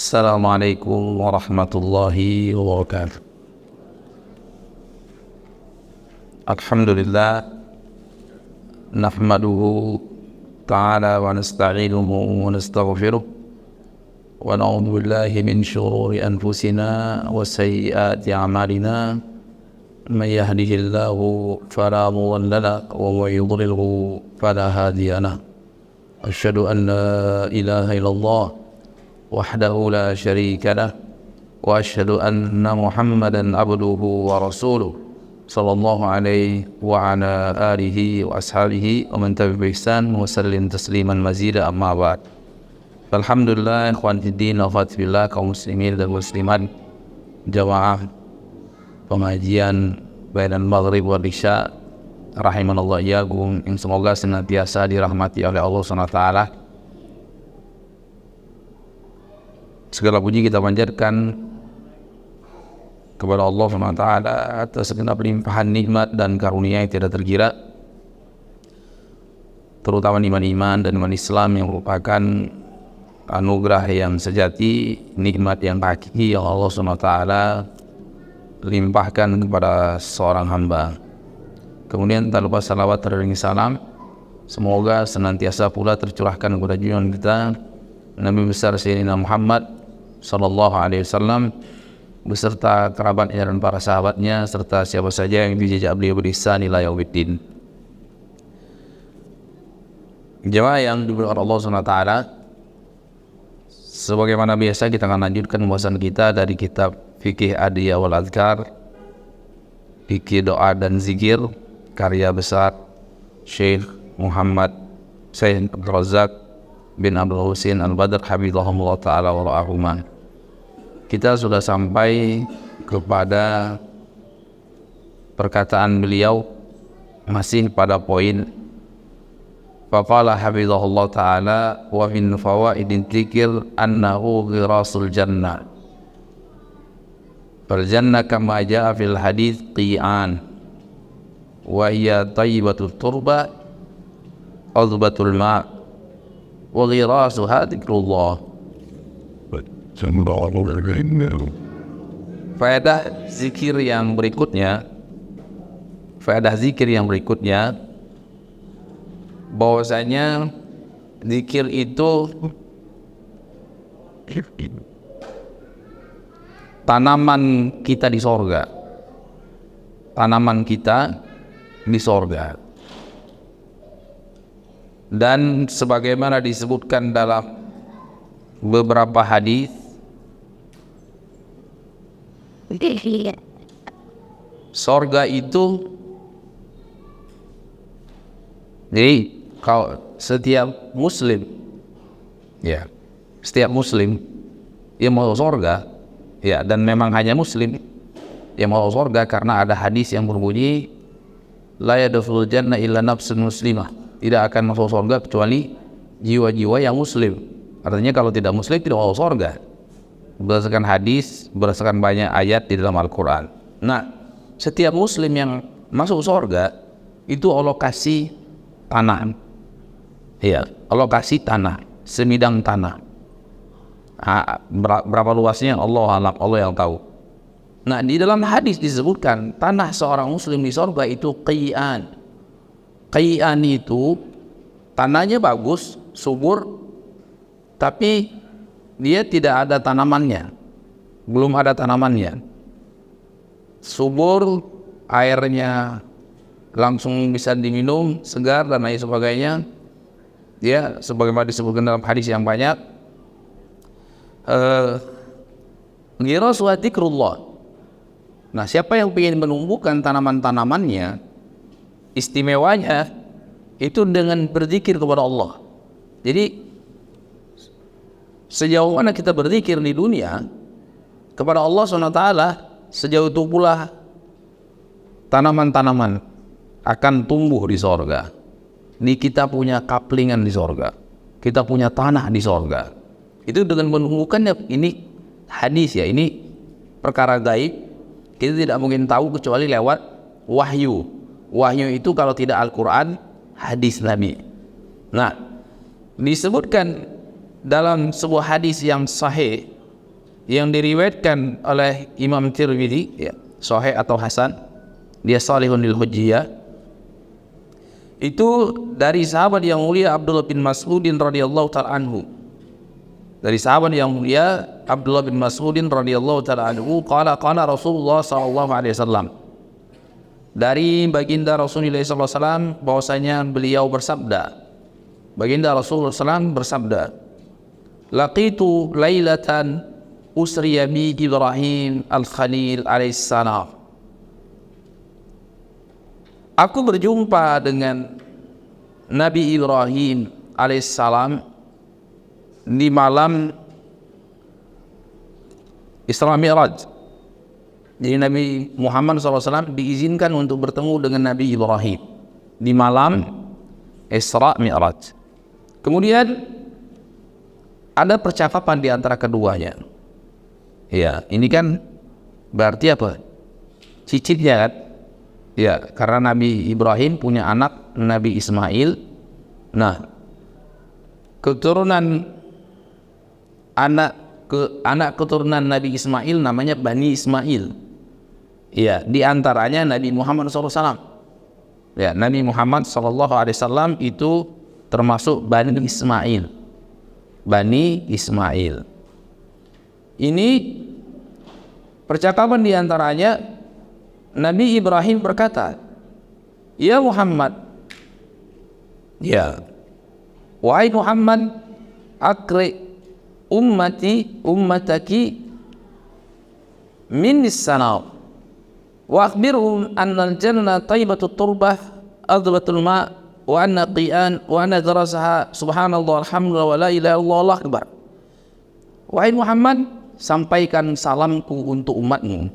Assalamualaikum warahmatullahi wabarakatuh. Alhamdulillah, nahmaduhu ta'ala wa nasta'inuhu wa nastaghfiruh wa na'udzu billahi min shururi anfusina wa sayyiati a'malina. Man yahdihillahu fala mudilla lahu wa man yudlilhu fala hadiya lahu. Asyhadu an la ilaha illallah wahdahu la syarika lah wa asyhadu anna Muhammadan abduhu wa rasuluh sallallahu alaihi wa ala alihi wa ashabihi wa man tabi'ahum bi ihsan wa sallim tasliman mazida amma ba'd. Alhamdulillah, ikhwan fiddin wa akhwat fillah, kaum muslimin dan muslimat jamaah pengajian bainal maghrib wal isya rahimanallah iyyakum, yang semoga senantiasa dirahmati oleh Allah Subhanahu wa taala. Segala puji kita panjatkan kepada Allah SWT atas segenap limpahan nikmat dan karunia yang tidak terkira, terutama iman dan iman Islam yang merupakan anugerah yang sejati, nikmat yang hakiki yang Allah SWT limpahkan kepada seorang hamba. Kemudian tak lupa salawat dan salam semoga senantiasa pula tercurahkan kepada junjungan kita Nabi besar Sayyidina Muhammad sallallahu alaihi wasallam beserta kerabatnya dan para sahabatnya serta siapa saja yang dijejak beliau berihsan ila yaumiddin. Jemaah yang dimuliakan Allah Subhanahu wa taala, sebagaimana biasa kita akan lanjutkan pembahasan kita dari kitab Fikih Adiyah wal Adhkar, Fikih Doa dan Zikir, karya besar Syekh Muhammad Syekh Abdul Razak bin Abdul Husain Al-Badr hafizahullah ta'ala wa ra'ahumah. Kita sudah sampai kepada perkataan beliau masih pada poin faqala hafizahullah ta'ala wa min fawaidin dzikr annahu ghirasul jannah fal jannah kama jaa fil hadits qi'an wa hiya thayyibatut turba azbatul ma' wa ghirasuha dzikrullah. Faedah zikir yang berikutnya, bahwasanya zikir itu tanaman kita di sorga, dan sebagaimana disebutkan dalam beberapa hadis, sorga itu, jadi kalau setiap muslim yang mau sorga, dan memang hanya muslim yang mau sorga, karena ada hadis yang berbunyi la yadkhulul jannah illa nafsun muslimah, tidak akan masuk sorga kecuali jiwa-jiwa yang muslim. Artinya kalau tidak muslim tidak mau sorga, berdasarkan hadis, berdasarkan banyak ayat di dalam Al-Quran. Nah, setiap muslim yang masuk surga itu Allah kasih tanah, Allah kasih tanah, semidang tanah. Berapa luasnya Allah alam, Allah yang tahu. Nah, di dalam hadis disebutkan tanah seorang muslim di surga itu qi'an. Qi'an itu tanahnya bagus, subur, tapi dia tidak ada tanamannya, belum ada tanamannya, subur, airnya langsung bisa diminum, segar dan lain sebagainya. Dia sebagaimana disebutkan dalam hadis yang banyak, ghirasu dzikrullah. Nah, siapa yang ingin menumbuhkan tanaman-tanamannya, istimewanya itu dengan berzikir kepada Allah. Jadi sejauh mana kita berzikir di dunia kepada Allah SWT, sejauh itu pula tanaman-tanaman akan tumbuh di sorga. Ini kita punya kaplingan di sorga, kita punya tanah di sorga. Itu dengan menumbuhkannya. Ini hadis ini perkara gaib, kita tidak mungkin tahu kecuali lewat wahyu. Wahyu itu kalau tidak Al-Quran, hadis Nabi. Nah, disebutkan dalam sebuah hadis yang sahih yang diriwayatkan oleh Imam Tirmidzi, ya, sahih atau hasan, dia salihun lil hujjiyah, itu dari sahabat yang mulia Abdullah bin Mas'udin radhiyallahu ta'ala anhu. Dari sahabat yang mulia Abdullah bin Mas'udin radhiyallahu ta'ala anhu, qala Rasulullah sallallahu alaihi wasallam. Dari baginda Rasulullah sallallahu alaihi wasallam bahwasanya beliau bersabda. Baginda Rasulullah SAW bersabda, laqitu lailatan usriya bi Ibrahim al-Khalil alaihissalam. Aku berjumpa dengan Nabi Ibrahim alaihissalam di malam Isra Mi'raj. Jadi Nabi Muhammad SAW diizinkan untuk bertemu dengan Nabi Ibrahim di malam Isra Mi'raj. Kemudian ada percakapan di antara keduanya. Ya, ini kan berarti apa? Cicitnya kan? Ya, karena Nabi Ibrahim punya anak Nabi Ismail. Nah, anak keturunan Nabi Ismail namanya Bani Ismail. Ya, di antaranya Nabi Muhammad SAW. Ya, Nabi Muhammad SAW itu termasuk Bani Ismail. Bani Ismail. Ini percakapan di antaranya Nabi Ibrahim berkata, "Ya Muhammad, ya, wahai Muhammad, akri ummataki min as-sanam wa akhbirhum anna al-jannah tayyibatut turbah adbatul ma' wa anna qiyan wa anna darasaha subhanallah alhamdulillah wa la ilaha illallah Allahu akbar." Wahai Muhammad, sampaikan salamku untuk umatmu.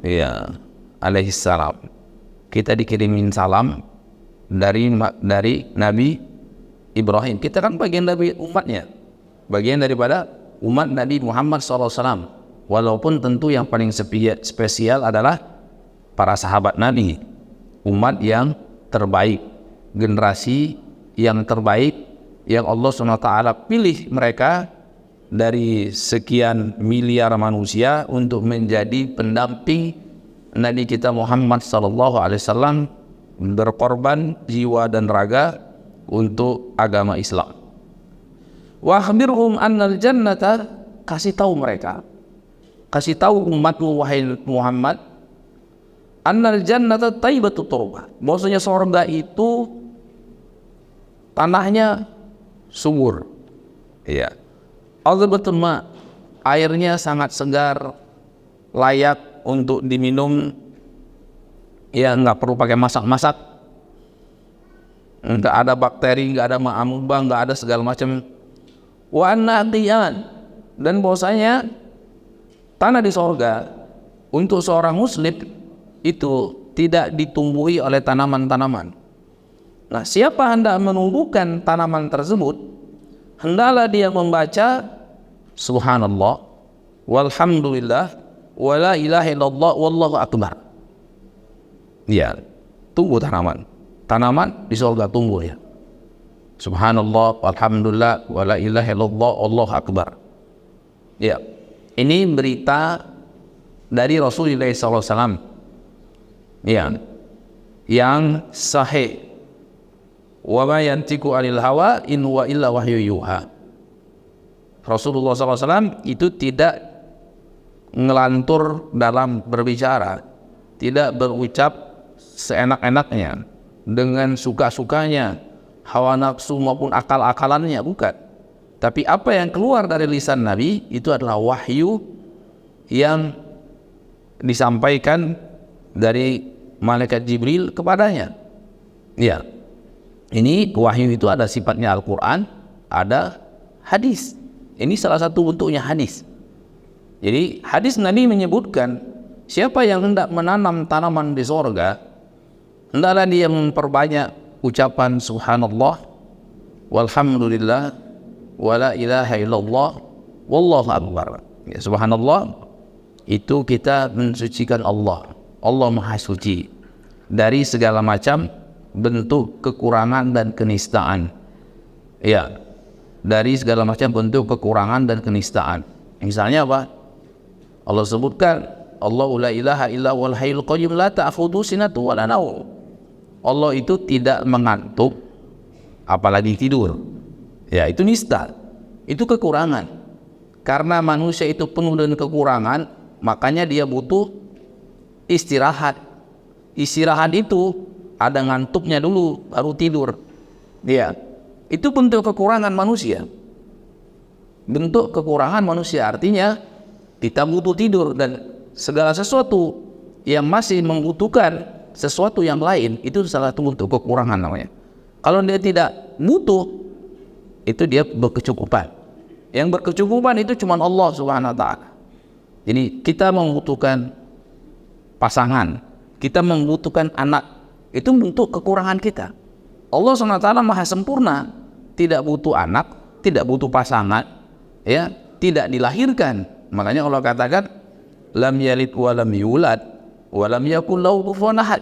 Ya, alaihi salam. Kita dikirimin salam dari Nabi Ibrahim. Kita kan bagian dari umatnya, bagian daripada umat Nabi Muhammad SAW. Walaupun tentu yang paling spesial adalah para sahabat Nabi, umat yang terbaik, generasi yang terbaik yang Allah SWT pilih mereka dari sekian miliar manusia untuk menjadi pendamping Nabi kita Muhammad SAW, berkorban jiwa dan raga untuk agama Islam. Wa akhbirhum annal jannata, kasih tahu mereka, kasih tahu umatmu wahai Muhammad, annal jannata tayyibatut turbah, bahwasanya surga itu tanahnya subur, ya, azbatul ma, airnya sangat segar, layak untuk diminum, ya, nggak perlu pakai masak-masak, nggak ada bakteri, nggak ada amuba, nggak ada segala macam. Wa annaqiyan, dan bahwasanya tanah di sorga untuk seorang muslim itu tidak ditumbuhi oleh tanaman-tanaman. Nah, siapa hendak menumbuhkan tanaman tersebut, hendaklah dia membaca subhanallah walhamdulillah wa la ilaha illallah wallahu akbar. Ya, tumbuh tanaman di surga tumbuh, ya. Subhanallah walhamdulillah wa la ilaha illallah wallahu akbar. Ya, ini berita dari Rasulullah SAW, ya, yang sahih. Wa ma yantiqu 'anil hawa in huwa illa wahyu yuha. Rasulullah SAW itu tidak ngelantur dalam berbicara, tidak berucap seenak-enaknya, dengan suka-sukanya, hawa nafsu maupun akal-akalannya, bukan. Tapi apa yang keluar dari lisan Nabi itu adalah wahyu yang disampaikan dari malaikat Jibril kepadanya. Ya, ini wahyu itu ada sifatnya Al-Quran, ada hadis. Ini salah satu bentuknya hadis. Jadi hadis Nabi menyebutkan, siapa yang hendak menanam tanaman di sorga, hendaklah dia memperbanyak ucapan subhanallah walhamdulillah wa la ilaha illallah wallahu akbar. Ya, subhanallah itu kita mensucikan Allah. Allah Maha Suci dari segala macam bentuk kekurangan dan kenistaan. Ya, dari segala macam bentuk kekurangan dan kenistaan. Misalnya apa? Allah sebutkan, Allahu la ilaha illa huwal hayyul qayyum la ta'khudhuhu sinatun wa la naum. Allah itu tidak mengantuk, apalagi tidur. Ya, itu nista. Itu kekurangan. Karena manusia itu penuh dengan kekurangan, makanya dia butuh istirahat. Istirahat itu ada ngantuknya dulu, baru tidur. Ya, itu bentuk kekurangan manusia. Bentuk kekurangan manusia artinya kita butuh tidur, dan segala sesuatu yang masih membutuhkan sesuatu yang lain itu salah satu bentuk kekurangan namanya. Kalau dia tidak butuh, itu dia berkecukupan. Yang berkecukupan itu cuma Allah Subhanahu wa ta'ala. Jadi kita membutuhkan pasangan, kita membutuhkan anak, itu bentuk kekurangan kita. Allah Subhanahu wa ta'ala maha sempurna, tidak butuh anak, tidak butuh pasangan, ya, tidak dilahirkan. Makanya Allah katakan lam yalid wa lam yulad wa lam yakul lahu kufuwan ahad.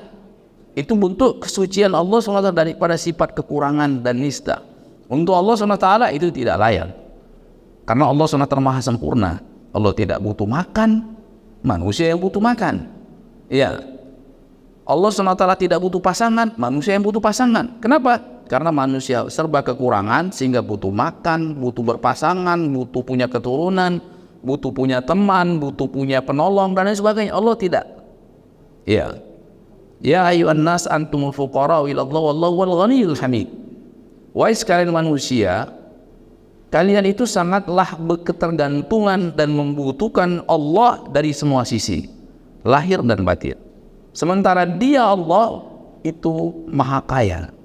Itu bentuk kesucian Allah SWT daripada sifat kekurangan dan nista. Untuk Allah SWT itu tidak layak. Karena Allah SWT maha sempurna. Allah tidak butuh makan, manusia yang butuh makan. Ya. Allah SWT tidak butuh pasangan, manusia yang butuh pasangan. Kenapa? Karena manusia serba kekurangan sehingga butuh makan, butuh berpasangan, butuh punya keturunan, butuh punya teman, butuh punya penolong dan lain sebagainya. Allah tidak. Ya. Ya ayyuhan nas antumul fuqara ila Allah wallahu wal ghaniyyul hamid. Wahai sekalian manusia, kalian itu sangatlah berketergantungan dan membutuhkan Allah dari semua sisi, lahir dan batin. Sementara Dia Allah itu maha kaya,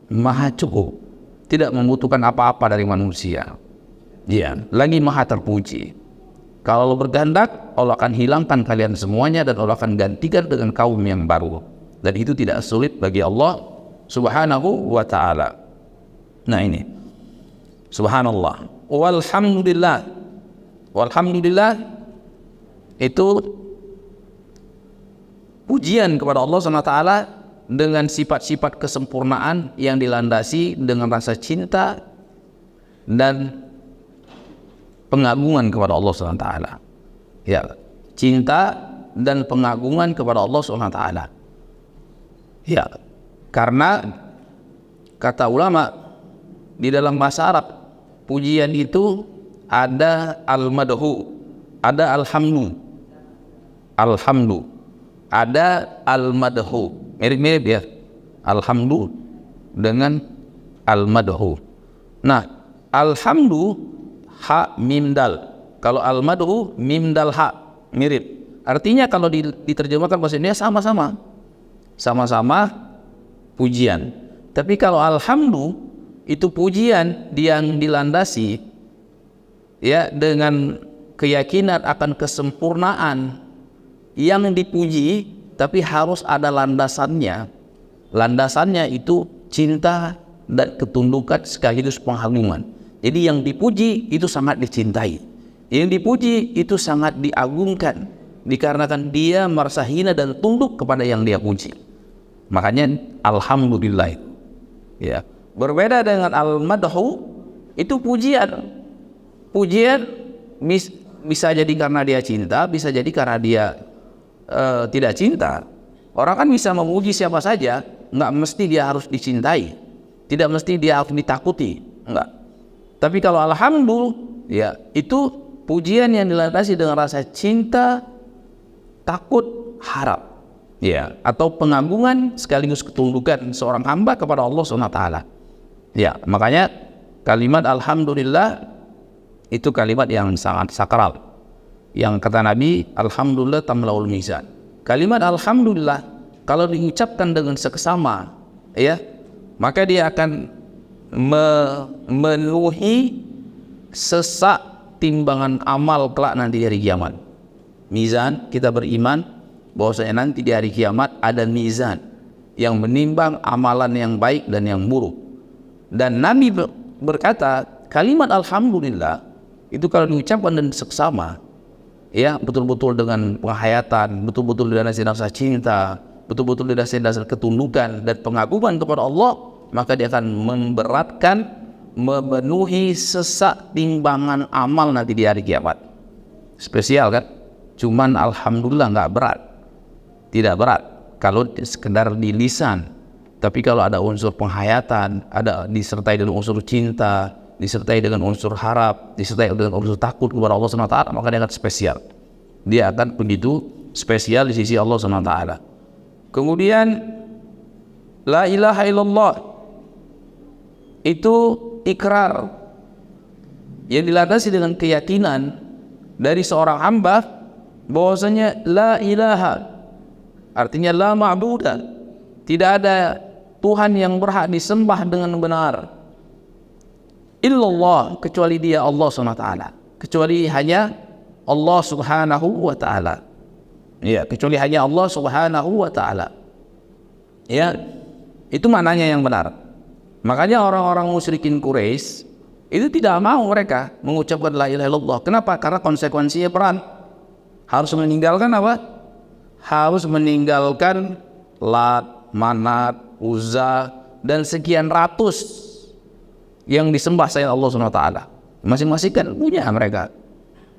maha cukup, tidak membutuhkan apa-apa dari manusia. Dia lagi maha terpuji. Kalau Allah berkehendak, Allah akan hilangkan kalian semuanya dan Allah akan gantikan dengan kaum yang baru. Dan itu tidak sulit bagi Allah Subhanahu wa ta'ala. Nah ini, subhanallah, walhamdulillah. Walhamdulillah itu pujian kepada Allah SWT dengan sifat-sifat kesempurnaan yang dilandasi dengan rasa cinta dan pengagungan kepada Allah SWT. Ya, cinta dan pengagungan kepada Allah SWT. Ya, karena kata ulama di dalam bahasa Arab, pujian itu ada al-madhu, ada alhamdu, ada al-madhu, mirip-mirip ya, alhamdu dengan al-madhu. Nah, alhamdu ha mim dal, kalau al-madhu mim dal ha, mirip. Artinya kalau diterjemahkan bahasa Indonesia sama-sama pujian. Tapi kalau alhamdu itu pujian yang dilandasi ya dengan keyakinan akan kesempurnaan yang dipuji, tapi harus ada landasannya. Landasannya itu cinta dan ketundukan sekaligus penghaluman. Jadi yang dipuji itu sangat dicintai, yang dipuji itu sangat diagungkan, dikarenakan dia merasa hina dan tunduk kepada yang dia puji. Makanya alhamdulillah. Ya, berbeda dengan al-madhu, itu pujian. Pujian bisa jadi karena dia cinta, bisa jadi karena dia tidak cinta. Orang kan bisa memuji siapa saja, nggak mesti dia harus dicintai, tidak mesti dia harus ditakuti, enggak. Tapi kalau alhamdulillah, ya itu pujian yang dilandasi dengan rasa cinta, takut, harap, ya, atau pengagungan sekaligus ketundukan seorang hamba kepada Allah SWT. Ya, makanya kalimat alhamdulillah itu kalimat yang sangat sakral. Yang kata Nabi, alhamdulillah tamlaul mizan. Kalimat alhamdulillah kalau diucapkan dengan seksama, ya, maka dia akan memenuhi sesak timbangan amal kelak nanti di hari kiamat. Mizan, kita beriman bahwasanya nanti di hari kiamat ada mizan yang menimbang amalan yang baik dan yang buruk. Dan Nabi berkata, kalimat alhamdulillah itu kalau diucapkan dengan seksama, ya, betul-betul dengan penghayatan, betul-betul dengan rasa cinta, betul-betul dengan rasa ketundukan dan pengagungan kepada Allah, maka dia akan memberatkan, memenuhi sesak timbangan amal nanti di hari kiamat. Spesial kan? Cuman alhamdulillah nggak berat, tidak berat kalau sekedar di lisan. Tapi kalau ada unsur penghayatan, ada disertai dengan unsur cinta, disertai dengan unsur harap, disertai dengan unsur takut kepada Allah SWT, maka dia akan spesial. Dia akan begitu spesial di sisi Allah SWT. Kemudian la ilaha illallah itu ikrar yang dilandasi dengan keyakinan dari seorang hamba bahwasanya la ilaha, artinya la ma'budah, tidak ada Tuhan yang berhak disembah dengan benar illallah, kecuali dia Allah SWT, kecuali hanya Allah Subhanahu wa ta'ala. Ya, kecuali hanya Allah Subhanahu wa ta'ala. Ya, itu maknanya yang benar. Makanya orang-orang musyrikin Quraisy itu tidak mau mereka mengucapkan la ilaha illallah. Kenapa? Karena konsekuensinya berat. Harus meninggalkan apa? Harus meninggalkan Lat, Manat, Uzza dan sekian ratus yang disembah selain Allah SWT. Masing-masing kan punya mereka.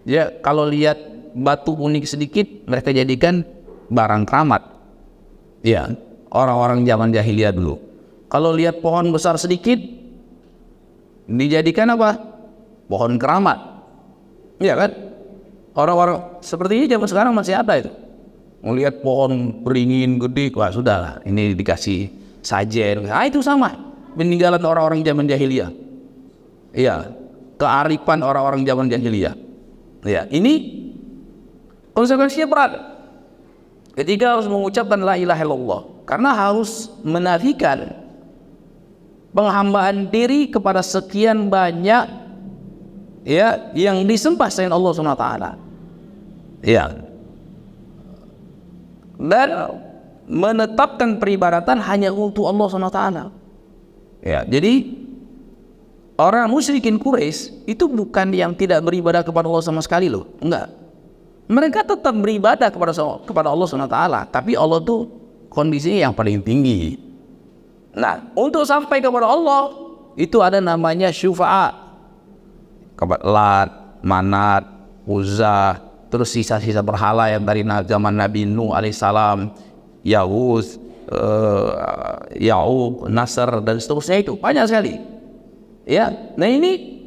Ya, kalau lihat batu unik sedikit mereka jadikan barang keramat. Ya, orang-orang zaman jahiliyah dulu. Kalau lihat pohon besar sedikit dijadikan apa? Pohon keramat. Iya kan? Orang-orang seperti ini zaman sekarang masih ada itu. Melihat pohon beringin gede, wah sudahlah, ini dikasih sajen. Ah, itu sama peninggalan orang-orang zaman jahiliyah. Iya, kearifan orang-orang zaman jahiliyah. Ya, ini konsekuensinya berat. Ketika harus mengucapkan la ilaha illallah, karena harus menafikan penghambaan diri kepada sekian banyak ya yang disembah selain Allah SWT. Ya. Dan menetapkan peribadatan hanya untuk Allah SWT. Ya, jadi orang musyrikin Quraisy itu bukan yang tidak beribadah kepada Allah sama sekali loh, enggak. Mereka tetap beribadah kepada Allah SWT, tapi Allah tuh kondisinya yang paling tinggi. Nah, untuk sampai kepada Allah itu ada namanya syufaat. Kepada Lat, Manat, Uzza, terus sisa-sisa berhala yang dari zaman Nabi Nuh alaihissalam, Yahuz, Ya'uq, Nasr dan seterusnya, itu banyak sekali. Ya, nah ini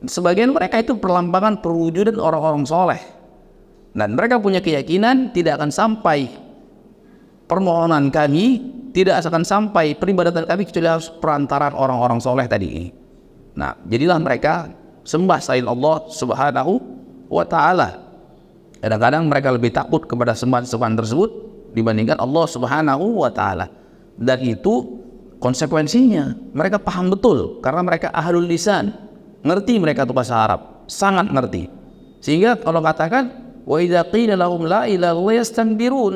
sebagian mereka itu perlambangan perwujudan orang-orang soleh. Dan mereka punya keyakinan tidak akan sampai permohonan kami, tidak akan sampai peribadatan kami kecuali harus perantaraan orang-orang soleh tadi. Nah, jadilah mereka sembah selain Allah Subhanahu wa ta'ala. Kadang-kadang mereka lebih takut kepada sembahan-sembahan tersebut dibandingkan Allah Subhanahu wa ta'ala. Dan itu konsekuensinya mereka paham betul, karena mereka ahlul lisan, ngerti mereka itu bahasa Arab, sangat ngerti. Sehingga kalau katakan wa idza qila lahum la ilaha illallah yastanbirun,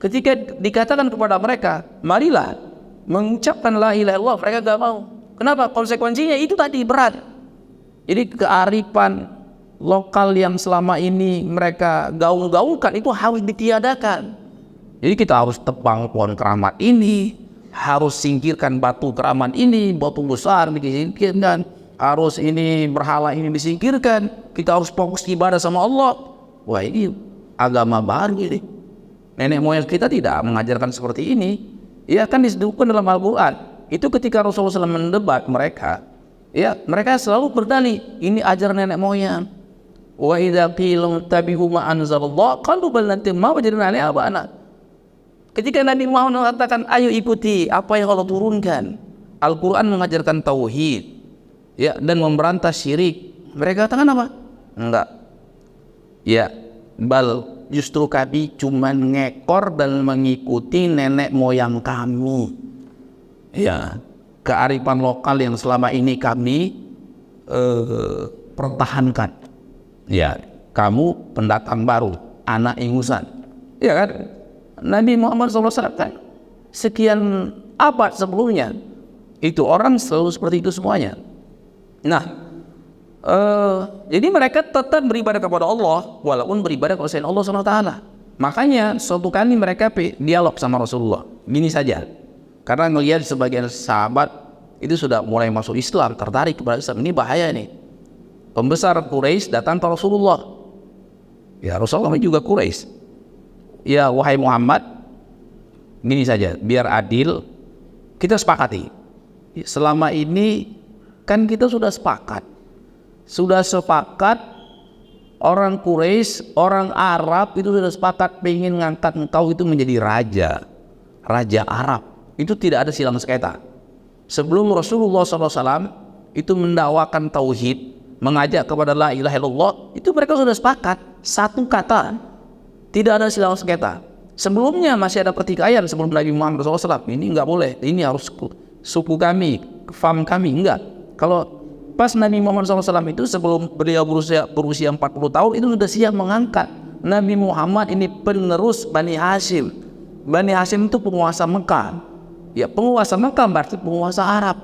ketika dikatakan kepada mereka marilah mengucapkan la ilaha illallah, mereka gak mau. Kenapa? Konsekuensinya itu tadi berat. Jadi kearifan lokal yang selama ini mereka gaung-gaungkan itu harus ditiadakan. Jadi kita harus tebang pohon keramat ini, harus singkirkan batu keramat ini, batu besar disingkirkan, harus ini berhala ini disingkirkan, kita harus fokus ibadah sama Allah. Wah, ini agama baru ini. Nenek moyang kita tidak mengajarkan seperti ini. Ya kan disebutkan dalam Al-Quran. Itu ketika Rasulullah SAW mendebat mereka, ya mereka selalu berdalih ini ajaran nenek moyang. Wa idza qila tabi'u ma anzalallah qalu bal nantimu wajadna ali abana. Ketika Nabi Muhammad mengatakan ayo ikuti apa yang Allah turunkan, Al-Quran mengajarkan tauhid, ya, dan memberantas syirik. Mereka katakan apa? Enggak. Ya, bal justru kami cuma ngekor dan mengikuti nenek moyang kami. Ya, kearifan lokal yang selama ini kami pertahankan. Ya, kamu pendatang baru, anak ingusan. Ya kan? Nabi Muhammad SAW kan sekian abad sebelumnya itu orang selalu seperti itu semuanya. Nah, jadi mereka tetap beribadah kepada Allah walaupun beribadah kepada selain Allah SWT. Makanya suatu kali mereka dialog sama Rasulullah gini saja, karena melihat sebagian sahabat itu sudah mulai masuk Islam, tertarik kepada Islam. Ini bahaya nih. Pembesar Quraisy datang ke Rasulullah, Ya, Rasulullah juga Quraisy. Ya, wahai Muhammad, gini saja, biar adil, kita sepakati. Selama ini kan kita sudah sepakat orang Quraisy, orang Arab itu sudah sepakat pengen ngangkat engkau itu menjadi raja Arab. Itu tidak ada silang sengketa. Sebelum Rasulullah SAW itu mendakwakan tauhid, mengajak kepada la ilaha illallah, itu mereka sudah sepakat satu kata, tidak ada silang sengketa. Sebelumnya masih ada pertikaian sebelum Nabi Muhammad SAW. Ini nggak boleh, ini harus suku kami, fam kami, enggak. Kalau pas Nabi Muhammad SAW itu sebelum beliau berusia 40 tahun itu sudah siap mengangkat Nabi Muhammad ini penerus Bani Hashim. Bani Hashim itu penguasa Mekah. Ya, penguasa Mekah berarti penguasa Arab.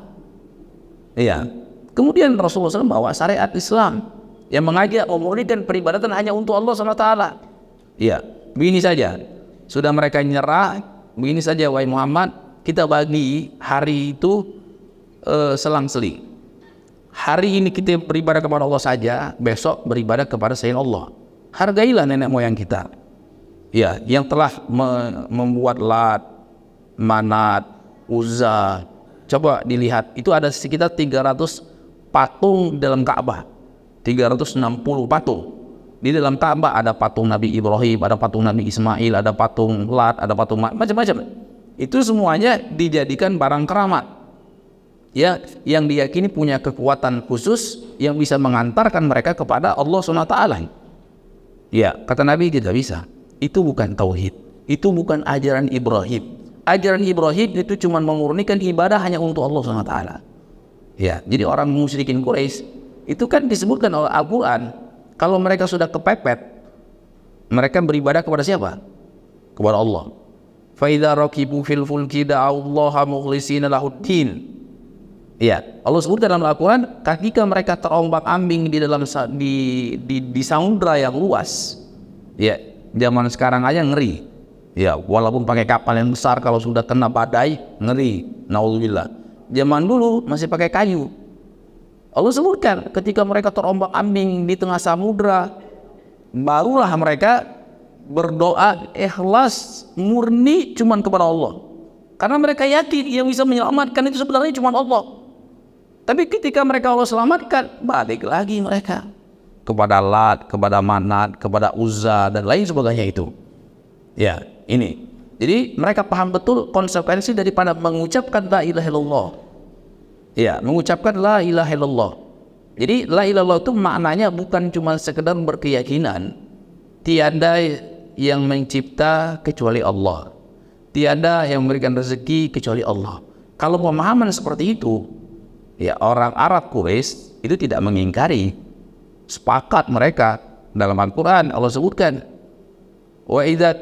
Ya. Kemudian Rasulullah SAW bawa syariat Islam yang mengajak memurnikan peribadatan hanya untuk Allah SWT. Ya, begini saja. Sudah mereka nyerah, begini saja wahai Muhammad, kita bagi hari itu selang-seling. Hari ini kita beribadah kepada Allah saja, besok beribadah kepada selain Allah. Hargailah nenek moyang kita. Ya, yang telah membuat Lat, Manat, Uzza. Coba dilihat, itu ada sekitar 300 patung dalam Ka'bah. 360 patung. Di dalam Ka'bah ada patung Nabi Ibrahim, ada patung Nabi Ismail, ada patung Lat, ada patung macam-macam. Itu semuanya dijadikan barang keramat. Ya, yang diyakini punya kekuatan khusus yang bisa mengantarkan mereka kepada Allah SWT. Ya, kata Nabi tidak bisa. Itu bukan tauhid. Itu bukan ajaran Ibrahim. Ajaran Ibrahim itu cuma memurnikan ibadah hanya untuk Allah SWT. Ya, jadi orang musyrikin Quraisy itu kan disebutkan oleh Al-Quran. Kalau mereka sudah kepepet, mereka beribadah kepada siapa? Kepada Allah. Fa idza raqibu fil fulki da'allaha mukhlishina lahuddin. Ya, Allah sebutkan dalam Al-Quran, ketika mereka terombang-ambing di dalam di samudra yang luas. Ya, zaman sekarang aja ngeri. Ya, walaupun pakai kapal yang besar, kalau sudah kena badai ngeri. Naudzubillah. Zaman dulu masih pakai kayu. Allah sebutkan ketika mereka terombang-ambing di tengah samudra, barulah mereka berdoa ikhlas murni cuman kepada Allah. Karena mereka yakin yang bisa menyelamatkan itu sebenarnya cuma Allah. Tapi ketika mereka Allah selamatkan, balik lagi mereka kepada Lat, kepada Manat, kepada Uzza dan lain sebagainya itu. Ya, ini. Jadi mereka paham betul konsekuensi daripada mengucapkan la ilaha illallah. Ya, mengucapkan la ilaha illallah. Jadi la ilaha illallah itu maknanya bukan cuma sekedar berkeyakinan tiada yang mencipta kecuali Allah, tiada yang memberikan rezeki kecuali Allah. Kalau pemahaman seperti itu, ya orang Arab Quraisy itu tidak mengingkari. Sepakat mereka. Dalam Al-Quran Allah sebutkan, wa idza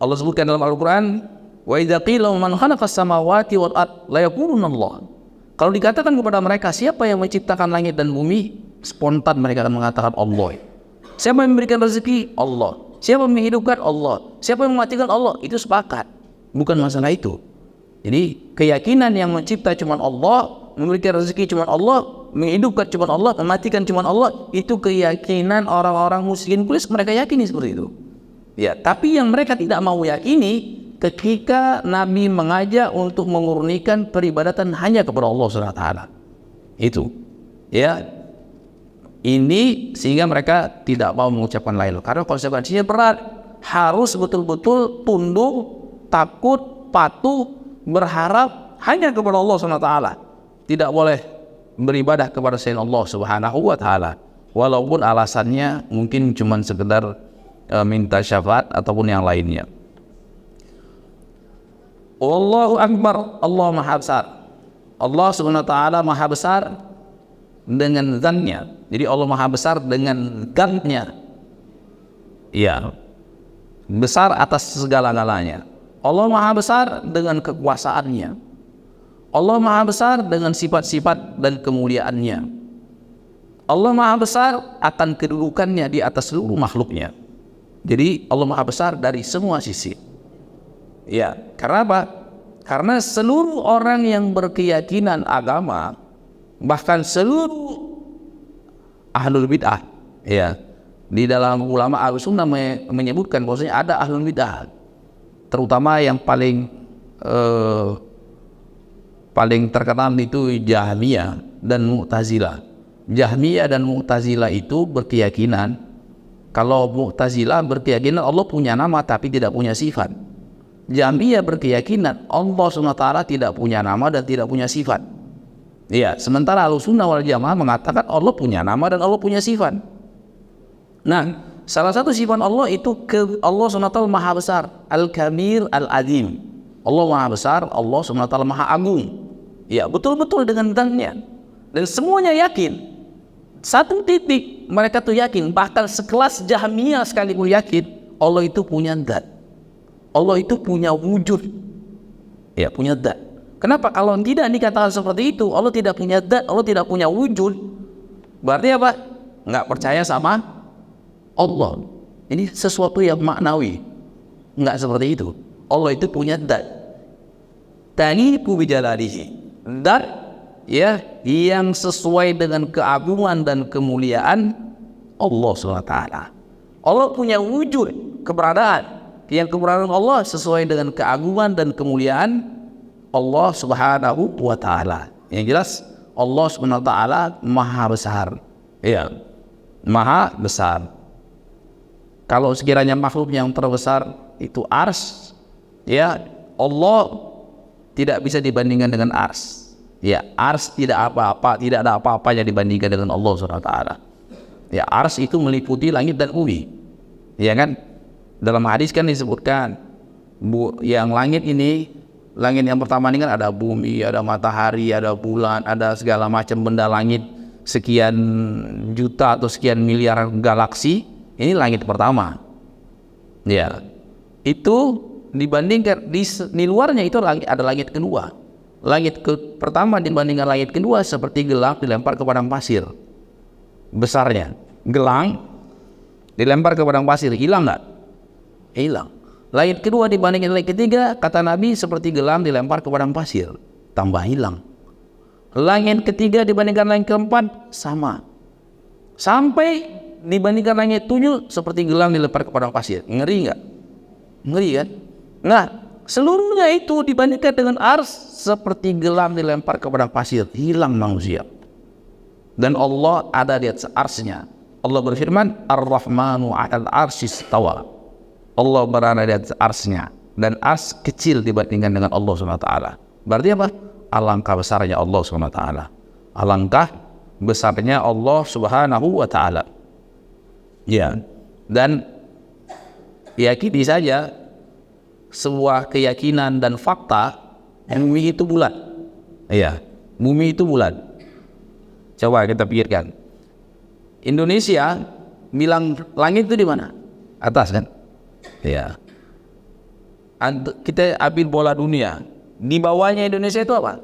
Allah sebutkan dalam Al-Quran, wa idza qila man khalaqas samawati wal ard la yaquluna Allah. Kalau dikatakan kepada mereka siapa yang menciptakan langit dan bumi, spontan mereka akan mengatakan Allah. Siapa yang memberikan rezeki? Allah. Siapa yang menghidupkan? Allah. Siapa yang mematikan? Allah. Itu sepakat. Bukan masalah itu. Jadi keyakinan yang mencipta cuma Allah, memberikan rezeki cuma Allah, menghidupkan cuma Allah, mematikan cuma Allah, itu keyakinan orang-orang musyrikin Quraisy, mereka yakini seperti itu. Ya, tapi yang mereka tidak mau yakini ketika Nabi mengajak untuk memurnikan peribadatan hanya kepada Allah SWT. Itu. Ya. Ini sehingga mereka tidak mau mengucapkan la ilaha, karena konsekuensinya berat. Harus betul-betul tunduk, takut, patuh, berharap hanya kepada Allah SWT. Tidak boleh beribadah kepada selain Allah Subhanahu wa taala. Walaupun alasannya mungkin cuma sekedar minta syafaat ataupun yang lainnya. Allahu Akbar, Allah Maha Besar. Allah Subhanahu wa taala Maha Besar dengan zat-Nya. Jadi Allah Maha Besar dengan zat-Nya. Ya. Besar atas segala-galanya. Allah Maha Besar dengan kekuasaannya. Allah Maha Besar dengan sifat-sifat dan kemuliaannya. Allah Maha Besar akan kedudukannya di atas seluruh makhluknya. Jadi Allah Maha Besar dari semua sisi. Ya, karena apa? Karena seluruh orang yang berkeyakinan agama, bahkan seluruh ahlul bid'ah. Ya, di dalam ulama Ahlussunnah menyebutkan bahwasanya ada ahlul bid'ah, terutama yang paling terkenal itu Jahmiyah dan Mu'tazilah. Jahmiyah dan Mu'tazilah itu berkeyakinan, kalau Mu'tazilah berkeyakinan Allah punya nama tapi tidak punya sifat. Jahmiyah berkeyakinan Allah SWT tidak punya nama dan tidak punya sifat. Iya, sementara Ahlussunnah wal Jamaah mengatakan Allah punya nama dan Allah punya sifat. Nah, salah satu sifat Allah itu Allah SWT Maha Besar, Al-Kabir Al-Azim. Allah Maha Besar, Allah SWT Maha Agung. Ya, betul-betul dengan zat-Nya. Dan semuanya yakin. Satu titik mereka tuh yakin, bahkan sekelas Jahmiyah sekalipun yakin Allah itu punya zat. Allah itu punya wujud. Ya, punya zat. Kenapa? Kalau tidak dikatakan seperti itu, Allah tidak punya zat, Allah tidak punya wujud, berarti apa? Nggak percaya sama Allah. Ini sesuatu yang maknawi. Nggak seperti itu. Allah itu punya zat. Taniku bijalalihi. Zat ya yang sesuai dengan keagungan dan kemuliaan Allah SWT. Allah punya wujud, keberadaan. Yang keberadaan Allah sesuai dengan keagungan dan kemuliaan Allah Subhanahu wa Ta'ala. Yang jelas Allah Subhanahu wa Ta'ala Maha Besar. Ya, Maha Besar. Kalau sekiranya makhluk yang terbesar itu ars, ya Allah tidak bisa dibandingkan dengan ars. Ya, ars tidak apa-apa, tidak ada apa-apa yang dibandingkan dengan Allah Subhanahu wa Ta'ala. Ya, ars itu meliputi langit dan bumi. Ya kan? Dalam hadis kan disebutkan yang langit ini, langit yang pertama ini kan ada bumi, ada matahari, ada bulan, ada segala macam benda langit, sekian juta atau sekian miliar galaksi. Ini langit pertama. Ya, itu dibandingkan di luarnya itu ada langit kedua. Langit pertama dibandingkan langit kedua seperti gelang dilempar ke padang pasir. Besarnya gelang dilempar ke padang pasir, hilang nggak? Hilang. Langit kedua dibandingkan langit ketiga, kata Nabi, seperti gelang dilempar ke padang pasir, tambah hilang. Langit ketiga dibandingkan langit keempat, sama. Sampai dibandingkan langit tujuh, seperti gelang dilempar ke padang pasir. Ngeri nggak? Ngeri kan? Nah, seluruhnya itu dibandingkan dengan ars, seperti gelang dilempar ke padang pasir, hilang manusia. Dan Allah ada di atas arsnya. Allah berfirman, Ar-Rahmanu 'alal arsy istawa. Allah berada di atas arsnya, dan ars kecil dibandingkan dengan Allah SWT. Berarti apa? Alangkah besarnya Allah SWT. Alangkah besarnya Allah Subhanahu wa Ta'ala. Ya, dan yakini saja sebuah keyakinan dan fakta yang bumi itu bulat. Iya, bumi itu bulat. Coba kita pikirkan. Indonesia bilang langit itu di mana? Atas kan? Ya. Kita ambil bola dunia. Di bawahnya Indonesia itu apa?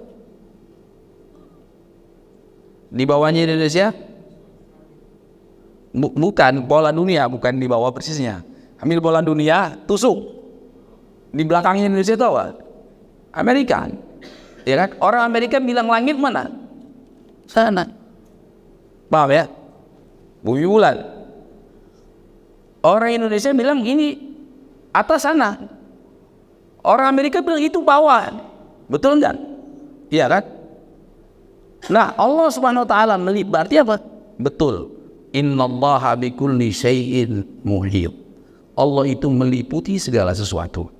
Di bawahnya Indonesia? Bukan bola dunia, bukan di bawah persisnya. Ambil bola dunia, tusuk. Di belakangnya Indonesia itu apa? Amerika. Ya kan? Orang Amerika bilang langit mana? Sana. Paham ya? Bumi bulat. Orang Indonesia bilang ini atas sana. Orang Amerika bilang itu bawah. Betul enggak? Iya kan? Nah, Allah Subhanahu wa Ta'ala berarti apa? Betul. Innallaha bikulli syai'in muhit. Allah itu meliputi segala sesuatu.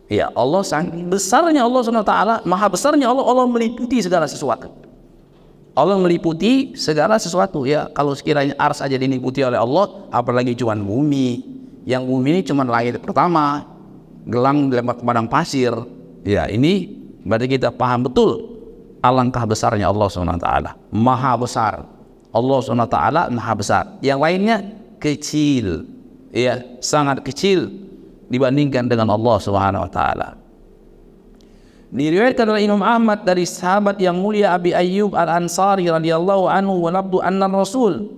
Ya, Allah sangat besarnya Allah Subhanahu wa Ta'ala, maha besarnya Allah, Allah meliputi segala sesuatu. Allah meliputi segala sesuatu. Ya, kalau sekiranya ars aja diliputi oleh Allah, apalagi cuma bumi. Yang bumi ini cuma langit pertama, gelang dilempar ke padang pasir. Ya, ini berarti kita paham betul alangkah besarnya Allah SWT. Maha besar. Allah SWT maha besar. Yang lainnya kecil. Ya, sangat kecil dibandingkan dengan Allah SWT. Diriwayatkan oleh Imam Ahmad dari sahabat yang mulia Abi Ayyub Al-Ansari radhiyallahu anhu wa labdu anna Rasul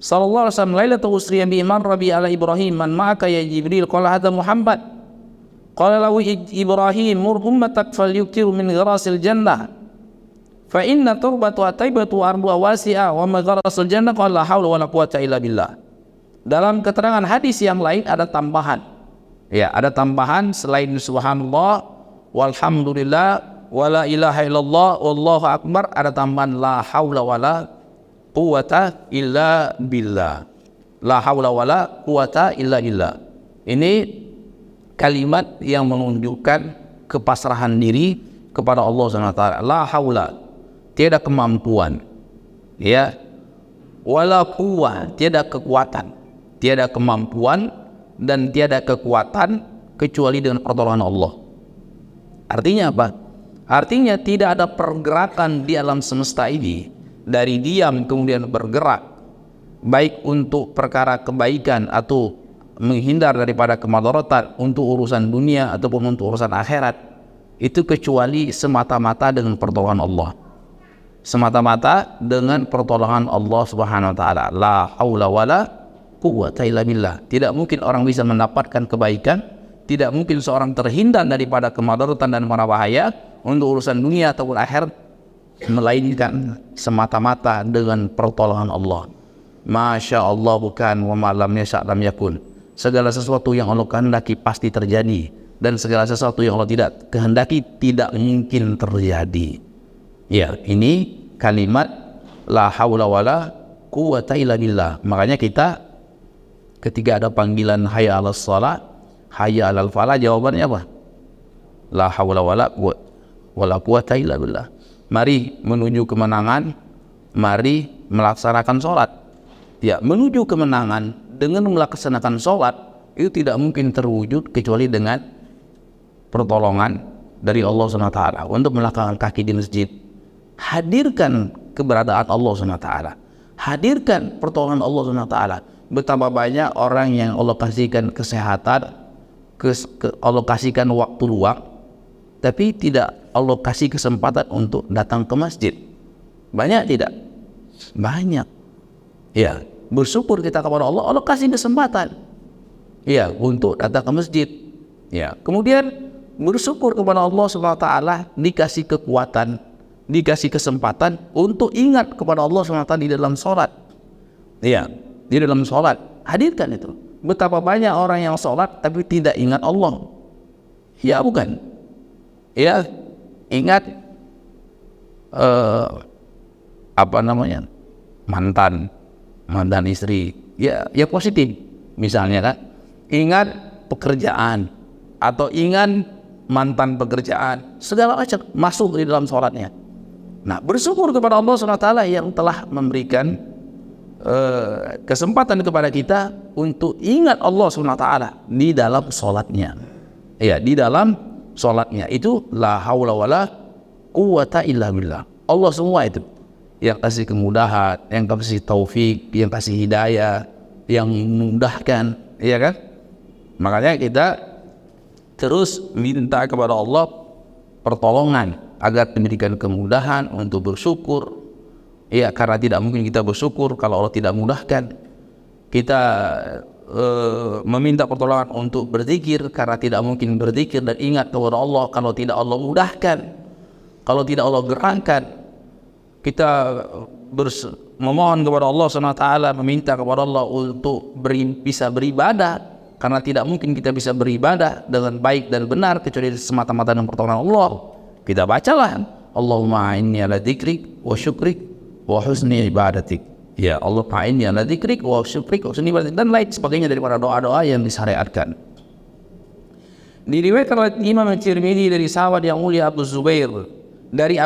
sallallahu alaihi wasallam lailatul usriya bi marra bi ala Ibrahim man ma'aka ya Jibril qala hadha Muhammad qala lahu Ibrahim mur ummatak falyuktiru min gharasil jannah fa inna turbatu ataibatu arbu'a wasi'a wa magharasul jannah qala la haula wala quwwata illa billah. Dalam keterangan hadis yang lain ada tambahan. Ya, ada tambahan selain subhanallah walhamdulillah wala ilaha illallah wallahu akbar, ada tambahan la haula wala quwwata illa billah. La haula wala quwwata illa billah. Ini kalimat yang menunjukkan kepasrahan diri kepada Allah Subhanahu wa taala. La haula, tiada kemampuan, ya, wala quwwah, tiada kekuatan, tiada kemampuan dan tiada kekuatan kecuali dengan pertolongan Allah. Artinya apa? Artinya tidak ada pergerakan di alam semesta ini dari diam kemudian bergerak, baik untuk perkara kebaikan atau menghindar daripada kemadaratan, untuk urusan dunia ataupun untuk urusan akhirat, itu kecuali semata-mata dengan pertolongan Allah. Semata-mata dengan pertolongan Allah Subhanahu wa taala. La haula wala quwwata illa billah. Tidak mungkin orang bisa mendapatkan kebaikan, tidak mungkin seorang terhindar daripada kemadaratan dan mara bahaya untuk urusan dunia ataupun akhirat, melainkan semata-mata dengan pertolongan Allah. Masya Allah bukan, wa ma'lam yasha' lam yakun. Segala sesuatu yang Allah kehendaki pasti terjadi, dan segala sesuatu yang Allah tidak kehendaki tidak mungkin terjadi. Ya, ini kalimat la haula wala quwwata illa billah. Makanya kita ketika ada panggilan hayya 'alas shalah, hayya 'alal falah, jawabannya apa? La haula wala quwwata illa billah. Mari menuju kemenangan, mari melaksanakan sholat. Ya, menuju kemenangan dengan melaksanakan sholat itu tidak mungkin terwujud kecuali dengan pertolongan dari Allah SWT. Untuk melangkahkan kaki di masjid, hadirkan keberadaan Allah SWT, hadirkan pertolongan Allah SWT. Betapa banyak orang yang Allah kasihkan kesehatan, Allah kasihkan waktu luang, tapi tidak Allah kasih kesempatan untuk datang ke masjid. Banyak tidak? Banyak. Ya, bersyukur kita kepada Allah, Allah kasih kesempatan, ya, untuk datang ke masjid. Ya, kemudian bersyukur kepada Allah Subhanahu wa taala, dikasih kekuatan, dikasih kesempatan untuk ingat kepada Allah Subhanahu wa taala di dalam sholat. Ya, di dalam sholat, hadirkan itu. Betapa banyak orang yang sholat tapi tidak ingat Allah. Ya bukan? Ya, ingat mantan istri, ya positif misalnya kan, ingat pekerjaan atau ingat mantan pekerjaan, segala macam masuk di dalam sholatnya. Nah, bersyukur kepada Allah SWT yang telah memberikan kesempatan kepada kita untuk ingat Allah SWT di dalam sholatnya. Ya, di dalam sholatnya itu la haula wala quwwata illa billah. Allah semua itu yang kasih kemudahan, yang kasih taufik, yang kasih hidayah, yang memudahkan, ya kan? Makanya kita terus minta kepada Allah pertolongan agar diberikan kemudahan untuk bersyukur. Ya, karena tidak mungkin kita bersyukur kalau Allah tidak mudahkan. Kita meminta pertolongan untuk berzikir karena tidak mungkin berzikir dan ingat kepada Allah kalau tidak Allah mudahkan, kalau tidak Allah gerakkan. Kita memohon kepada Allah SWT, meminta kepada Allah untuk bisa beribadah, karena tidak mungkin kita bisa beribadah dengan baik dan benar kecuali semata-mata dengan pertolongan Allah. Kita bacalah Allahumma inni ala dzikrik wa syukrik wa husni ibadatik. Ya, Allahumma inni ala dzikrik wa syukrik wa husni ibadatik, dan lain sebagainya daripada doa-doa yang disyariatkan. Diriwayatkan oleh Imam Tirmidzi dari sahabat yang mulia Abu Zubair, dari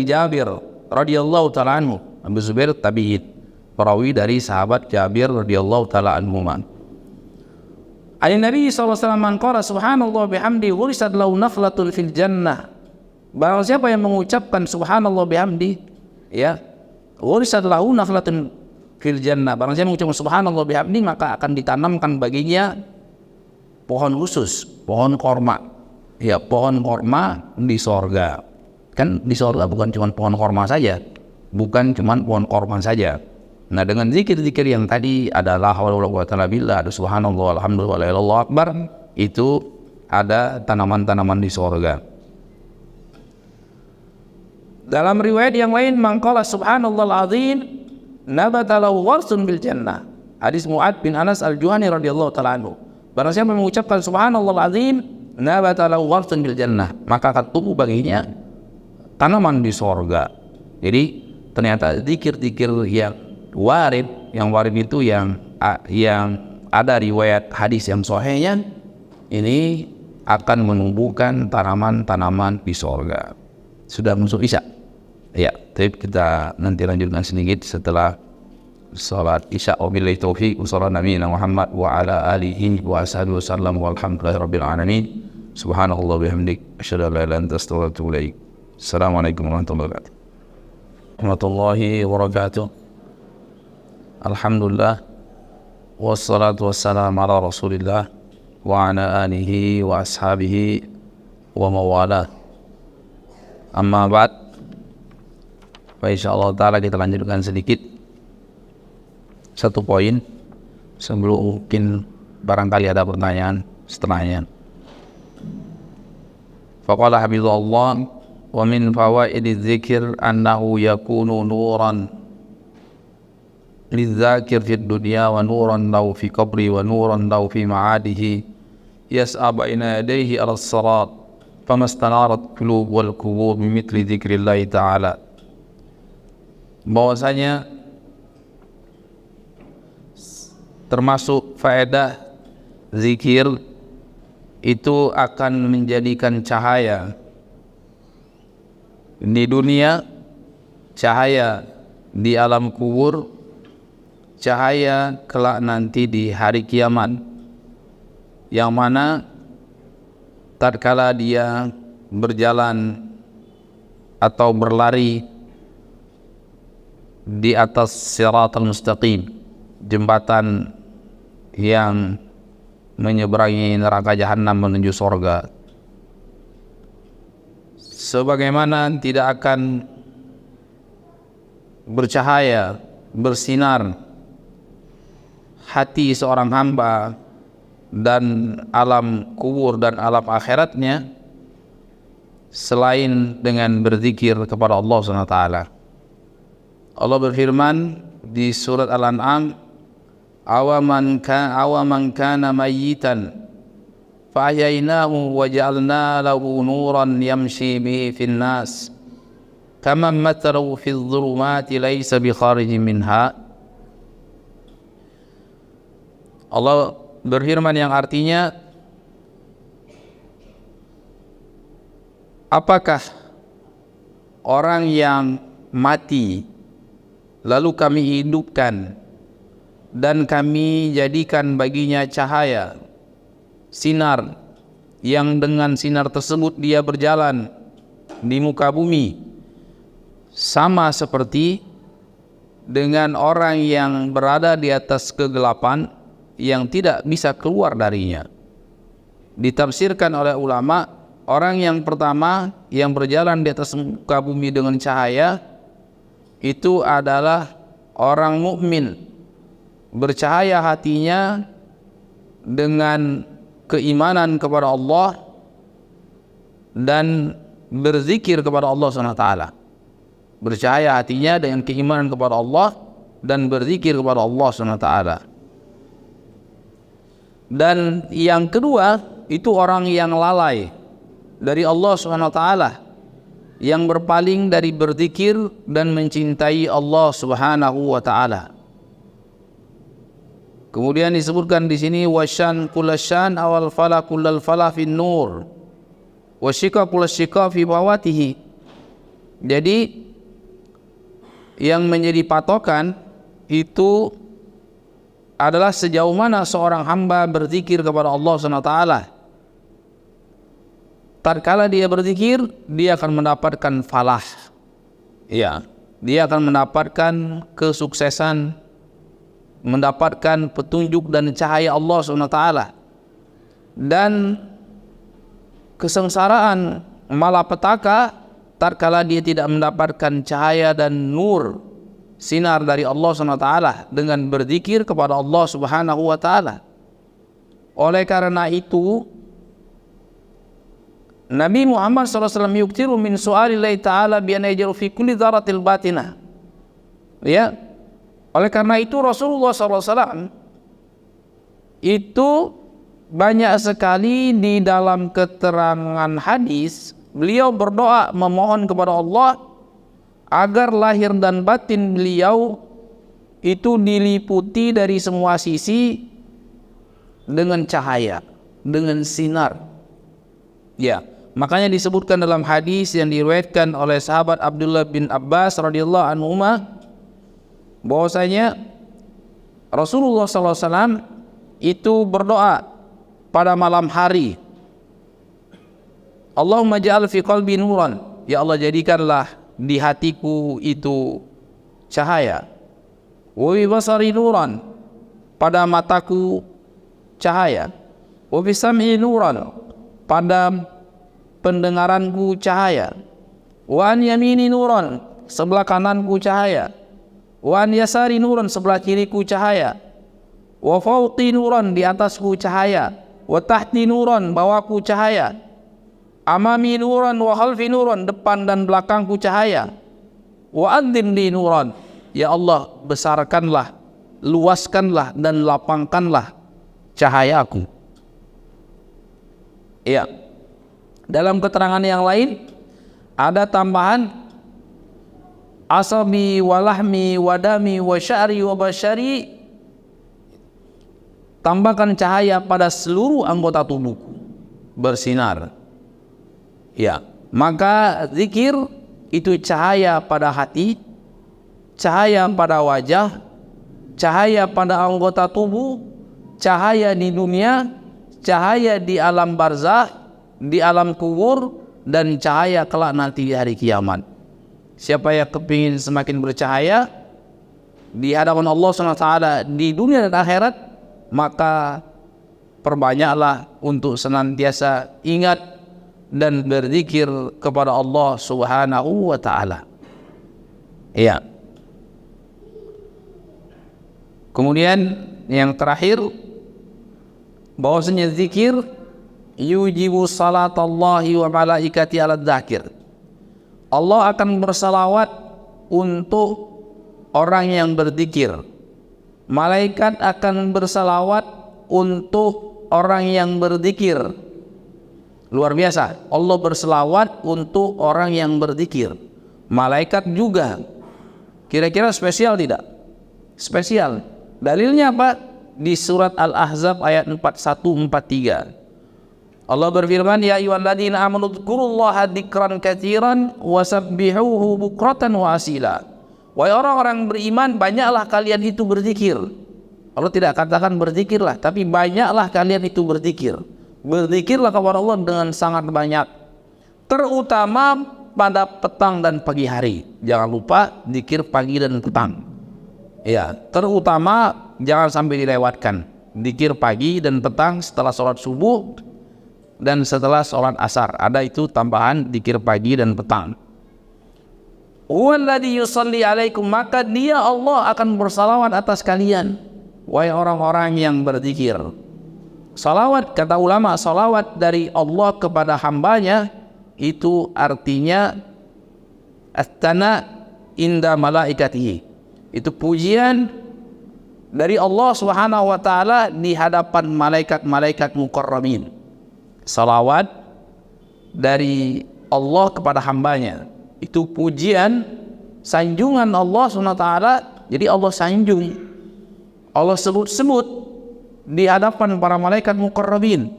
Jabir radhiyallahu ta'ala anhu. Abu Zubair tabi'in, perawi dari sahabat Jabir radhiyallahu ta'ala anhu. Nabi sallallahu alaihi wasallam qala subhanallah bihamdi ghurisat lahu nakhlatun fil jannah. Barang siapa yang mengucapkan subhanallah bihamdi, ya, ghurisat lahu nakhlatun fil jannah. Barang siapa mengucapkan subhanallah bihamdi, maka akan ditanamkan baginya pohon khusus, pohon korma. Ya, pohon korma di sorga. Kan di sorga bukan cuma pohon korma saja, bukan cuma pohon korma saja. Nah, dengan zikir-zikir yang tadi ada la haula wala quwwata illa billah, ada subhanallah, alhamdulillah, la ilaha illallah akbar, itu ada tanaman-tanaman di sorga. Dalam riwayat yang lain, man qala subhanallahal azim nabata lahu gharsun bil jannah. Hadis Mu'ad bin Anas al-Juhani radhiyallahu taala anhu. Barang siapa mengucapkan subhanallahal azim nabata lahu gharsun bil jannah, maka akan tumbuh baginya tanaman di sorga. Jadi ternyata zikir-zikir yang warid itu yang ada riwayat hadis yang sahihnya ini akan menumbuhkan tanaman-tanaman di sorga. Sudah masuk Isya. Ya, tapi kita nanti lanjutkan sedikit setelah salat Isya. Wabillahi taufiq. Wassallallahu nabiyana Muhammad wa ala alihi wa ashabihi wasallam walhamdulillahirabbil alamin. Subhanallah bihamdik asyhadu an la ilaha illa anta astaghfiruka wa atubu ilaik. Assalamualaikum warahmatullahi wabarakatuh. Alhamdulillah wassalatu wassalamu ala Rasulillah wa ala alihi wa ashabihi wa mawalah. Amma ba'd. Insyaallah taala kita lanjutkan sedikit satu poin sebelum mungkin barangkali ada pertanyaan setelahnya. Faqala habibullah wa min fawaidiz dzikr annahu yakunu nuran lidzakir fid dunya wa nuran lahu fi qabri wa nuran lahu fi ma'adihi yas'a baina yadayhi ala as-sirat famastanarat qulub wal qubur bimithli dzikrillah ta'ala. Bahwasanya termasuk faedah zikir itu akan menjadikan cahaya di dunia, cahaya di alam kubur, cahaya kelak nanti di hari kiamat, yang mana tatkala dia berjalan atau berlari di atas siratal mustaqim, jembatan yang menyeberangi neraka jahanam menuju sorga, sebagaimana tidak akan bercahaya, bersinar hati seorang hamba dan alam kubur dan alam akhiratnya selain dengan berzikir kepada Allah SWT. Allah berfirman di surat Al-An'am, awaman kana mayyitan fa'ahyainahu wa ja'alna lahu nuran yamshi bihi fin nas kaman mathaluhu fidh dhulumati laysa bi kharijin minha. Allah berfirman yang artinya, apakah orang yang mati lalu kami hidupkan dan kami jadikan baginya cahaya, sinar, yang dengan sinar tersebut dia berjalan di muka bumi, sama seperti dengan orang yang berada di atas kegelapan yang tidak bisa keluar darinya. Ditafsirkan oleh ulama, orang yang pertama yang berjalan di atas muka bumi dengan cahaya itu adalah orang mukmin, bercahaya hatinya dengan keimanan kepada Allah dan berzikir kepada Allah SWT. Bercahaya hatinya dengan keimanan kepada Allah dan berzikir kepada Allah SWT. Dan yang kedua itu orang yang lalai dari Allah SWT, yang berpaling dari berzikir dan mencintai Allah Subhanahu wa taala. Kemudian disebutkan di sini wasyan kulasyan awal fala kullal fala fin nur wasyika kulasyika fi bawatihi. Jadi yang menjadi patokan itu adalah sejauh mana seorang hamba berzikir kepada Allah Subhanahu wa taala. Tatkala dia berzikir, dia akan mendapatkan falah. Ya, dia akan mendapatkan kesuksesan, mendapatkan petunjuk dan cahaya Allah SWT. Dan kesengsaraan, malapetaka tatkala dia tidak mendapatkan cahaya dan nur, sinar dari Allah SWT dengan berzikir kepada Allah SWT. Oleh karena itu, Nabi Muhammad SAW yuktiru min su'alillahi ta'ala bi an yaj'al fi kulli dzarratil batinah. Ya. Oleh karena itu Rasulullah SAW itu banyak sekali di dalam keterangan hadis beliau berdoa memohon kepada Allah agar lahir dan batin beliau itu diliputi dari semua sisi dengan cahaya, dengan sinar. Ya, makanya disebutkan dalam hadis yang diriwayatkan oleh sahabat Abdullah bin Abbas radhiyallahu anhu bahwasanya Rasulullah SAW itu berdoa pada malam hari, Allahumma ja'al fi qalbi nuran, ya Allah jadikanlah di hatiku itu cahaya, wa bi basari nuran, pada mataku cahaya, wa bi sam'i nuran, pada pendengaranku cahaya, wa an yamini nuran, sebelah kananku cahaya, wa an yasari nuran, sebelah kiriku cahaya, wa fawqi nuran, di atasku cahaya, wa tahti nuran, bawahku cahaya, amami nuran wa khalfi nuran, depan dan belakangku cahaya, wa adzim li nuran, ya Allah besarkanlah, luaskanlah dan lapangkanlah cahayaku. Ya. Dalam keterangan yang lain ada tambahan asabi walahmi wadami wa sya'ri wa basyari, tambahkan cahaya pada seluruh anggota tubuhku bersinar. Ya, maka zikir itu cahaya pada hati, cahaya pada wajah, cahaya pada anggota tubuh, cahaya di dunia, cahaya di alam barzakh, di alam kubur, dan cahaya kelak nanti di hari kiamat. Siapa yang kepingin semakin bercahaya di hadapan Allah SWT di dunia dan akhirat, maka perbanyaklah untuk senantiasa ingat dan berzikir kepada Allah Subhanahu wa ta'ala. Ya. Kemudian yang terakhir, bahwasanya zikir yujibu salatallahi wa malaikati ala dzakir. Allah akan bersalawat untuk orang yang berzikir. Malaikat akan bersalawat untuk orang yang berzikir. Luar biasa. Allah bersalawat untuk orang yang berzikir. Malaikat juga. Kira-kira spesial tidak? Spesial. Dalilnya apa? Di surat Al-Ahzab ayat 41-43. Allah berfirman, ya ayyuhalladzina amanu dzkurullaha dzikran katsiran wasabbihuhu bukratan wa asila. Wahai orang-orang beriman, banyaklah kalian itu berzikir. Allah tidak katakan berzikirlah, tapi banyaklah kalian itu berzikir. Berzikirlah kepada Allah dengan sangat banyak, terutama pada petang dan pagi hari. Jangan lupa zikir pagi dan petang. Ya, terutama jangan sampai dilewatkan. Zikir pagi dan petang setelah sholat subuh dan setelah sholat asar. Ada itu tambahan zikir pagi dan petang. Huwallazi yusalli alaikum, maka dia Allah akan bersalawat atas kalian, wahai orang-orang yang berzikir. Salawat, kata ulama, salawat dari Allah kepada hambanya itu artinya astana inda malaikatihi. Itu pujian dari Allah Subhanahu wa ta'ala di hadapan malaikat-malaikat mukarramin. Salawat dari Allah kepada hambanya itu pujian, sanjungan Allah SWT. Jadi Allah sanjung, Allah sebut-sebut di hadapan para malaikat muqarrabin.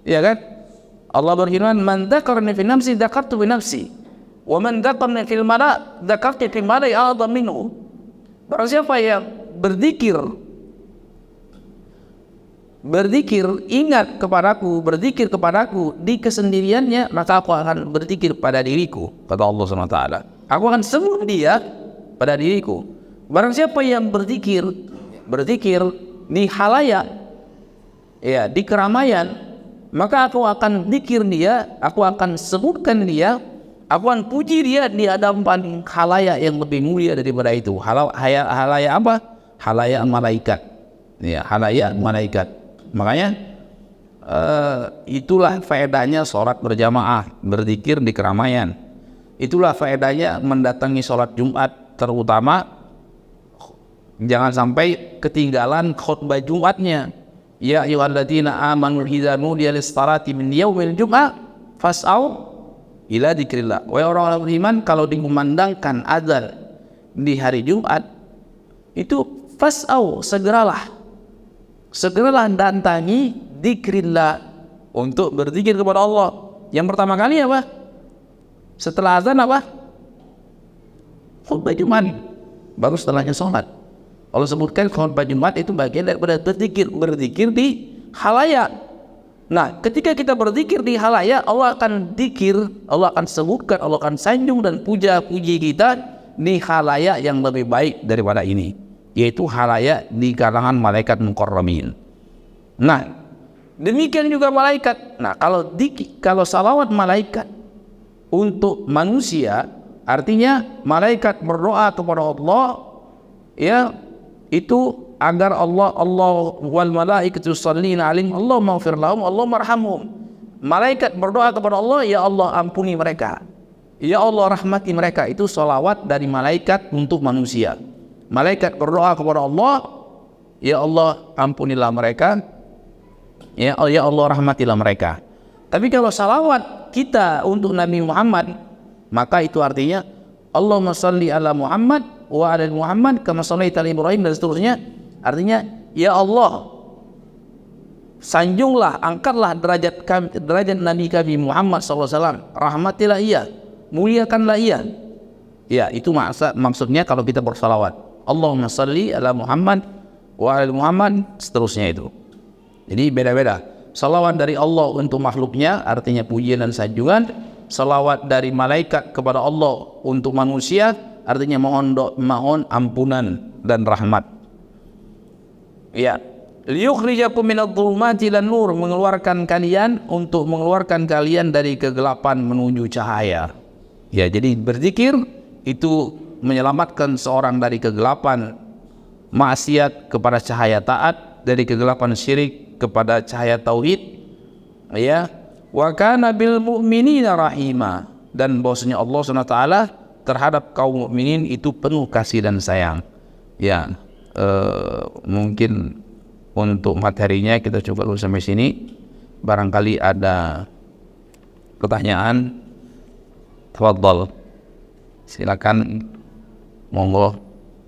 Ya kan? Allah berfirman, man dzakarni fi nafsi dzakartu bi nafsi, wa man dzakarni fil mala dzakartu fi mala'i a'dham minhu. Barang siapa yang berzikir, ingat kepadaku, berzikir kepadaku di kesendiriannya, maka aku akan berzikir pada diriku, kata Allah SWT. Aku akan sebut dia pada diriku. Barang siapa yang berzikir di halayak, ya, di keramaian, maka aku akan zikir dia, aku akan sebutkan dia, aku akan puji dia di hadapan halayak yang lebih mulia daripada itu. Halayak apa? Halayak malaikat. Ya, halayak malaikat. Makanya itulah faedahnya sholat berjamaah, berzikir di keramaian. Itulah faedahnya mendatangi sholat Jumat, terutama jangan sampai ketinggalan khutbah Jumatnya. Ya ayyuhalladzina amanu idza nudiya lis-salati min yaumil jum'ah fas'au ila dzikrillah. Wahai orang-orang beriman, kalau dikumandangkan azan di hari Jumat itu fas'au, segeralah datangi dzikrillah, untuk berzikir kepada Allah. Yang pertama kali apa? Setelah azan apa? Khutbah Jumat. Baru setelahnya sholat. Allah sebutkan khutbah Jumat itu bagian daripada berzikir di halayak. Nah, ketika kita berzikir di halayak, Allah akan dzikir, Allah akan sebutkan, Allah akan sanjung dan puja-puji kita di halayak yang lebih baik daripada ini, yaitu halayak di kalangan malaikat mukarramin. Nah, demikian juga malaikat. Nah, kalau salawat malaikat untuk manusia, artinya malaikat berdoa kepada Allah, ya, itu agar Allah wal malaikatu yushollina alaihim Allahumma ighfir lahum Allahumma arhamhum. Malaikat berdoa kepada Allah, ya Allah ampuni mereka, ya Allah rahmati mereka. Itu salawat dari malaikat untuk manusia. Malaikat berdoa kepada Allah, ya Allah ampunilah mereka, ya Allah rahmatilah mereka. Tapi kalau salawat kita untuk Nabi Muhammad, maka itu artinya Allahumma shalli ala Muhammad wa ala Muhammad kama shallaita ala Ibrahim, dan seterusnya. Artinya, ya Allah, sanjunglah, angkatlah derajat Nabi kami Muhammad SAW, rahmatilah ia, muliakanlah ia. Ya, itu maksudnya kalau kita bersalawat. Allahumma shalli ala Muhammad wa ala Muhammad, seterusnya itu. Jadi beda-beda. Salawat dari Allah untuk makhluknya, artinya pujian dan sanjungan. Salawat dari malaikat kepada Allah untuk manusia, artinya mohon ampunan dan rahmat. Ya, liyukhrijakum minadh-dhulumati ilan nur, mengeluarkan kalian dari kegelapan menuju cahaya. Ya, jadi berzikir itu menyelamatkan seorang dari kegelapan maksiat kepada cahaya taat, dari kegelapan syirik kepada cahaya tauhid. Ya, wa kana bil mu'minina rahima, dan bahwasanya Allah SWT terhadap kaum mukminin itu penuh kasih dan sayang. Ya, mungkin untuk materinya kita coba dulu sampai sini. Barangkali ada pertanyaan, tafadhol, silakan, monggo.